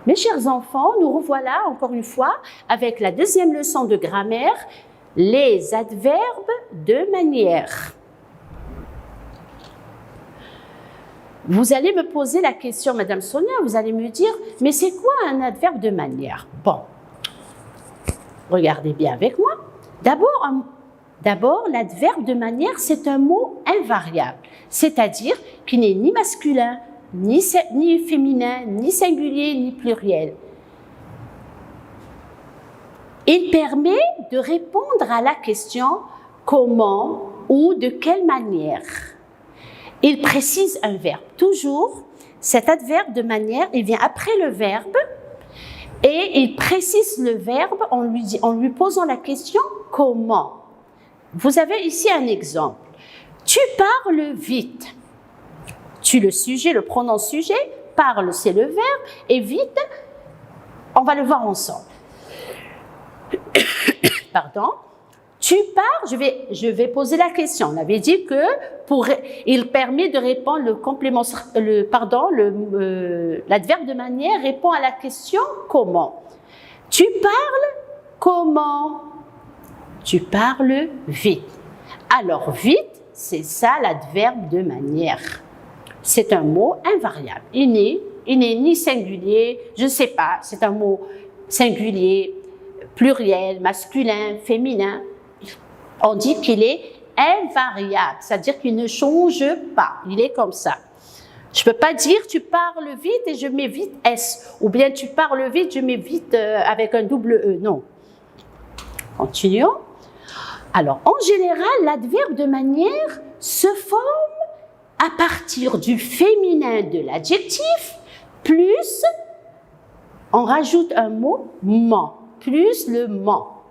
Mes chers enfants, nous revoilà encore une fois avec la deuxième leçon de grammaire, les adverbes de manière. Vous allez me poser la question, Madame Sonia, vous allez me dire, mais c'est quoi un adverbe de manière? Bon, regardez bien avec moi. D'abord, l'adverbe de manière, c'est un mot invariable, c'est-à-dire qui n'est ni masculin, ni féminin, ni singulier, ni pluriel. Il permet de répondre à la question comment ou de quelle manière. Il précise un verbe. Toujours, cet adverbe de manière, il vient après le verbe et il précise le verbe en lui posant la question comment. Vous avez ici un exemple. Tu parles vite. Tu, le sujet, le pronom sujet, parle, c'est le verbe, et vite, on va le voir ensemble. Pardon. Tu pars, je vais poser la question. On avait dit que il permet de répondre l'adverbe de manière répond à la question comment. Tu parles comment? Tu parles vite. Alors vite, c'est ça l'adverbe de manière. C'est un mot invariable. Il n'est ni singulier, je ne sais pas, c'est un mot singulier, pluriel, masculin, féminin. On dit qu'il est invariable, c'est-à-dire qu'il ne change pas, il est comme ça. Je ne peux pas dire tu parles vite et je mets vite S, ou bien tu parles vite, je mets vite avec un double E, non. Continuons. Alors, en général, l'adverbe de manière se forme à partir du féminin de l'adjectif, plus on rajoute un mot ment, plus le ment.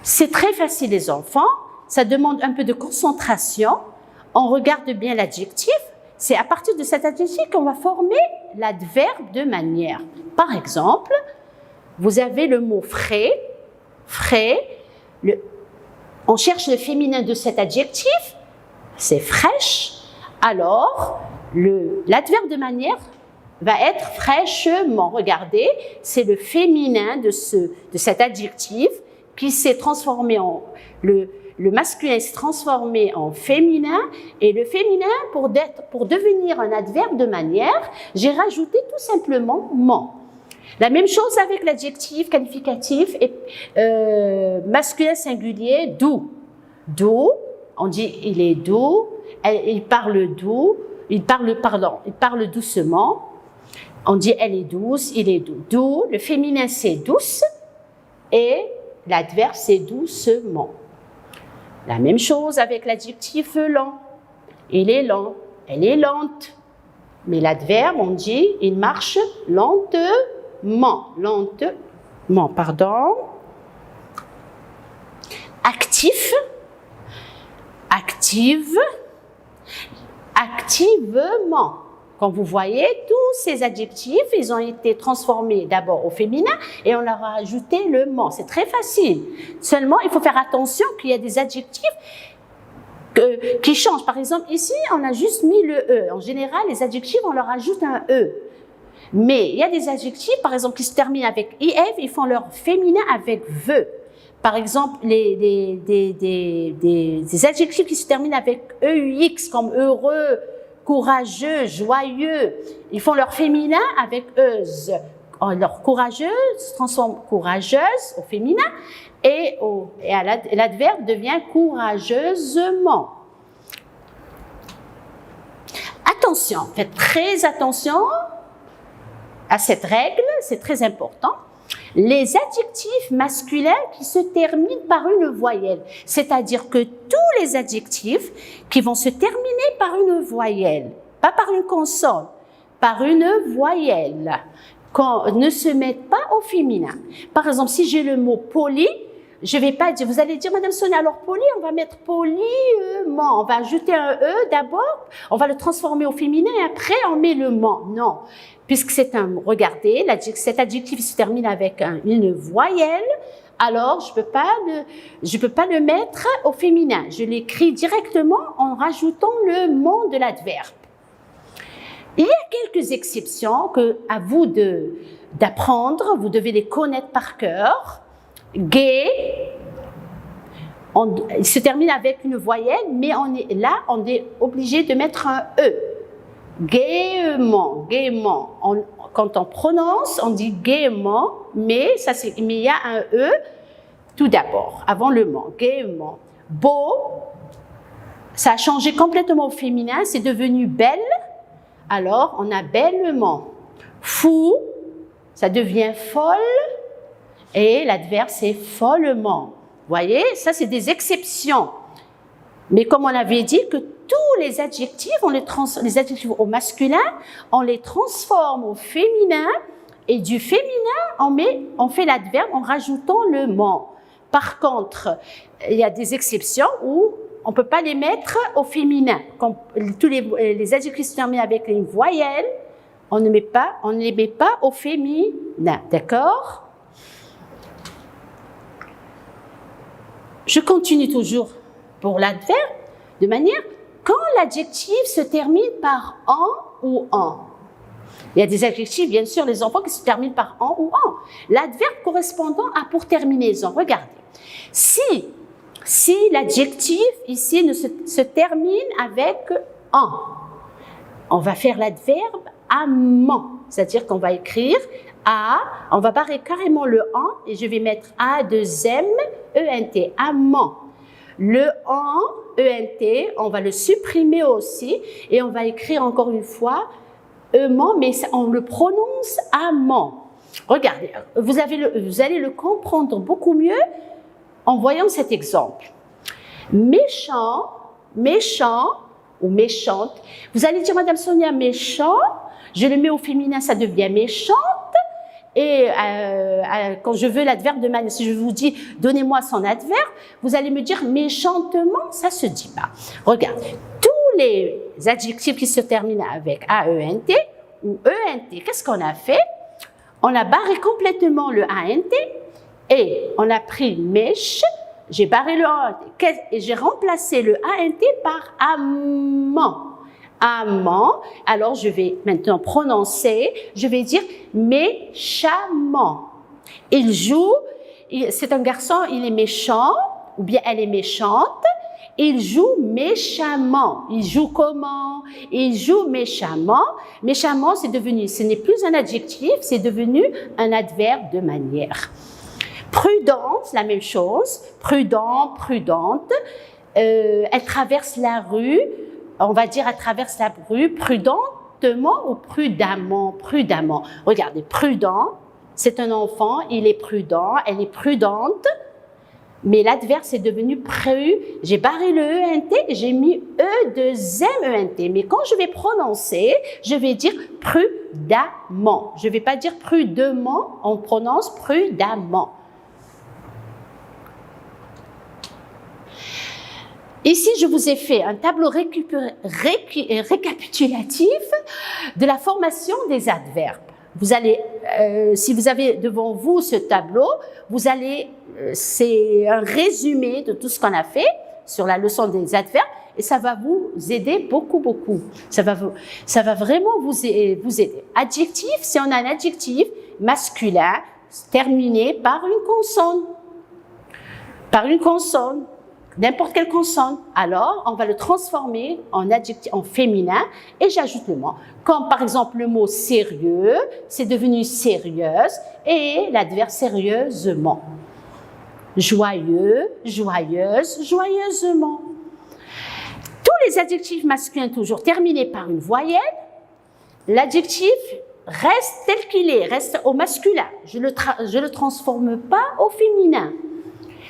C'est très facile les enfants, ça demande un peu de concentration. On regarde bien l'adjectif, c'est à partir de cet adjectif qu'on va former l'adverbe de manière. Par exemple, vous avez le mot frais, on cherche le féminin de cet adjectif, c'est fraîche. Alors, l'adverbe de manière va être fraîchement. Regardez, c'est le féminin de cet adjectif qui s'est transformé en... Le masculin s'est transformé en féminin et le féminin, pour devenir un adverbe de manière, j'ai rajouté tout simplement ment. La même chose avec l'adjectif qualificatif et masculin singulier doux. Doux, on dit il est doux. Il parle doux, il parle doucement. On dit elle est douce, il est doux. Doux, le féminin c'est douce et l'adverbe c'est doucement. La même chose avec l'adjectif lent. Il est lent, elle est lente. Mais l'adverbe, on dit il marche lentement. Actif, active, activement. Comme vous voyez, tous ces adjectifs, ils ont été transformés d'abord au féminin et on leur a ajouté le ment. C'est très facile. Seulement, il faut faire attention qu'il y a des adjectifs qui changent. Par exemple, ici, on a juste mis le E. En général, les adjectifs, on leur ajoute un E. Mais il y a des adjectifs, par exemple, qui se terminent avec IF, ils font leur féminin avec VE. Par exemple, des adjectifs qui se terminent avec EUX, comme heureux, courageux, joyeux, ils font leur féminin avec euse. Alors, courageuse se transforme courageuse au féminin et l'adverbe devient courageusement. Attention, faites très attention à cette règle, c'est très important. Les adjectifs masculins qui se terminent par une voyelle, c'est-à-dire que tous les adjectifs qui vont se terminer par une voyelle, pas par une consonne, par une voyelle, ne se mettent pas au féminin. Par exemple, si j'ai le mot poli, je vais pas dire, vous allez dire, Madame Sonia, alors poli, on va mettre poliment, on va ajouter un E d'abord, on va le transformer au féminin et après on met le ment. Non. Puisque c'est regardez, cet adjectif se termine avec une voyelle, alors je peux pas le mettre au féminin. Je l'écris directement en rajoutant le ment de l'adverbe. Il y a quelques exceptions à vous de d'apprendre, vous devez les connaître par cœur. Gai, il se termine avec une voyelle, mais on est obligé de mettre un E. Gaiement, gaiement. Quand on prononce, on dit gaiement, mais il y a un E tout d'abord, avant le ment, gaiement. Beau, ça a changé complètement au féminin, c'est devenu belle, alors on a bellement. Fou, ça devient folle, et l'adverbe c'est follement. Vous voyez, ça c'est des exceptions. Mais comme on avait dit que tous les adjectifs, les adjectifs au masculin, on les transforme au féminin, et du féminin, on fait l'adverbe en rajoutant le ment. Par contre, il y a des exceptions où on ne peut pas les mettre au féminin. Comme tous les adjectifs se terminent avec une voyelle, on ne les met pas au féminin. D'accord? Je continue toujours pour l'adverbe de manière quand l'adjectif se termine par en ou en. Il y a des adjectifs, bien sûr, les enfants qui se terminent par en ou en. L'adverbe correspondant à pour terminaison. Regardez. Si l'adjectif ici se termine avec en, on va faire l'adverbe amant. C'est-à-dire qu'on va écrire a, on va barrer carrément le en et je vais mettre a, 2m, ent, amant. Le en, ent, on va le supprimer aussi et on va écrire encore une fois ement, mais on le prononce amant. Regardez, vous allez le comprendre beaucoup mieux en voyant cet exemple. Méchant, méchant ou méchante. Vous allez dire, Madame Sonia, méchant, je le mets au féminin, ça devient méchante. Et quand je veux l'adverbe de manière, si je vous dis, donnez-moi son adverbe, vous allez me dire méchantement, ça se dit pas. Regarde, tous les adjectifs qui se terminent avec AENT ou ENT, qu'est-ce qu'on a fait? On a barré complètement le ANT et on a pris mèche, j'ai barré le ANT et j'ai remplacé le ANT par amant. Amant, alors je vais maintenant prononcer, je vais dire méchamment. Il joue, c'est un garçon, il est méchant, ou bien elle est méchante, il joue méchamment. Il joue comment? Il joue méchamment. Méchamment, c'est devenu, ce n'est plus un adjectif, c'est devenu un adverbe de manière. Prudente, la même chose, prudent, prudente, elle traverse la rue, on va dire elle traverse la rue prudentement ou prudemment, prudemment. Regardez, prudent, c'est un enfant, il est prudent, elle est prudente, mais l'adverbe est devenu j'ai barré le ENT, j'ai mis E2MENT, mais quand je vais prononcer, je vais dire prudemment. Je ne vais pas dire prudemment, on prononce prudemment. Ici, je vous ai fait un tableau récapitulatif de la formation des adverbes. Vous allez, si vous avez devant vous ce tableau, vous allez, c'est un résumé de tout ce qu'on a fait sur la leçon des adverbes et ça va vous aider beaucoup, beaucoup. Ça va vraiment vous aider. Adjectif, si on a un adjectif masculin terminé par une consonne. Par une consonne. N'importe quelle consonne, alors on va le transformer en adjectif, en féminin et j'ajoute le mot. Comme par exemple le mot sérieux, c'est devenu sérieuse et l'adverbe sérieusement. Joyeux, joyeuse, joyeusement. Tous les adjectifs masculins toujours terminés par une voyelle, l'adjectif reste tel qu'il est, reste au masculin. Je le transforme pas au féminin.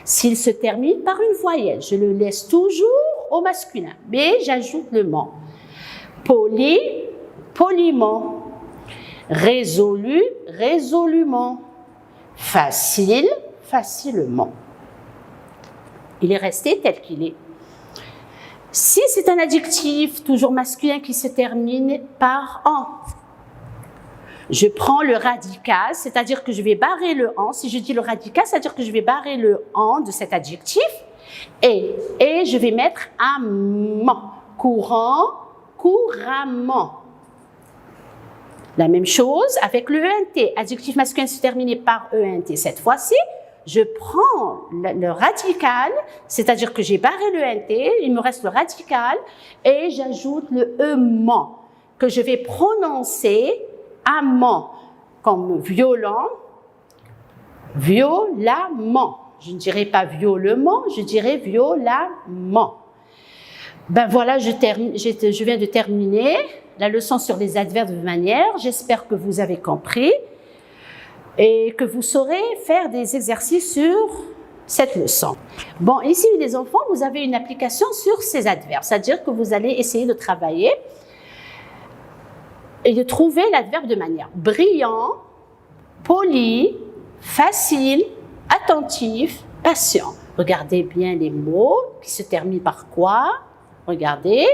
S'il se termine par une voyelle, je le laisse toujours au masculin, mais j'ajoute le mot. Poli, poliment. Résolu, résolument. Facile, facilement. Il est resté tel qu'il est. Si c'est un adjectif toujours masculin qui se termine par en, je prends le radical, c'est-à-dire que je vais barrer le en. Si je dis le radical, c'est-à-dire que je vais barrer le en de cet adjectif et je vais mettre amant, courant, couramment. La même chose avec le ENT. Adjectif masculin se termine par ENT. Cette fois-ci, je prends le radical, c'est-à-dire que j'ai barré le ENT, il me reste le radical, et j'ajoute le EMAN, que je vais prononcer amant, comme violent, violemment. Je ne dirai pas violemment, je dirai violemment. Ben voilà, je viens de terminer la leçon sur les adverbes de manière. J'espère que vous avez compris et que vous saurez faire des exercices sur cette leçon. Bon, ici les enfants, vous avez une application sur ces adverbes, c'est-à-dire que vous allez essayer de travailler et de trouver l'adverbe de manière. Brillant, poli, facile, attentif, patient. Regardez bien les mots qui se terminent par quoi? Regardez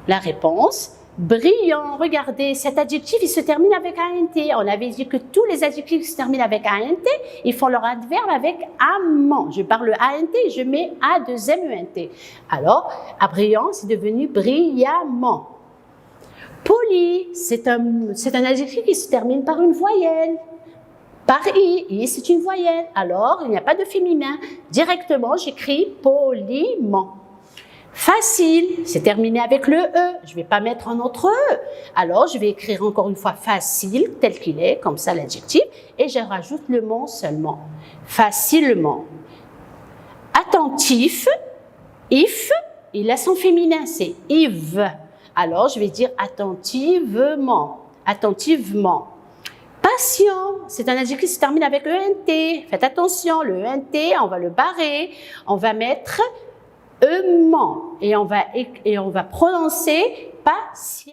la réponse. Brillant, regardez, cet adjectif, il se termine avec ANT. On avait dit que tous les adjectifs qui se terminent avec ANT, ils font leur adverbe avec amant. Je parle ANT, je mets A2MENT. Alors, à brillant, c'est devenu brillamment. Poli, c'est un adjectif qui se termine par une voyelle. Par I, c'est une voyelle. Alors, il n'y a pas de féminin. Directement, j'écris poliment. Facile, c'est terminé avec le E. Je ne vais pas mettre un autre E. Alors, je vais écrire encore une fois facile, tel qu'il est, comme ça l'adjectif, et je rajoute le mot seulement. Facilement. Attentif, if, il a son féminin, c'est if. Alors, je vais dire attentivement. Attentivement. Patient, c'est un adjectif qui se termine avec ENT. Faites attention, le ENT, on va le barrer. On va mettre EMAN et on va prononcer patient.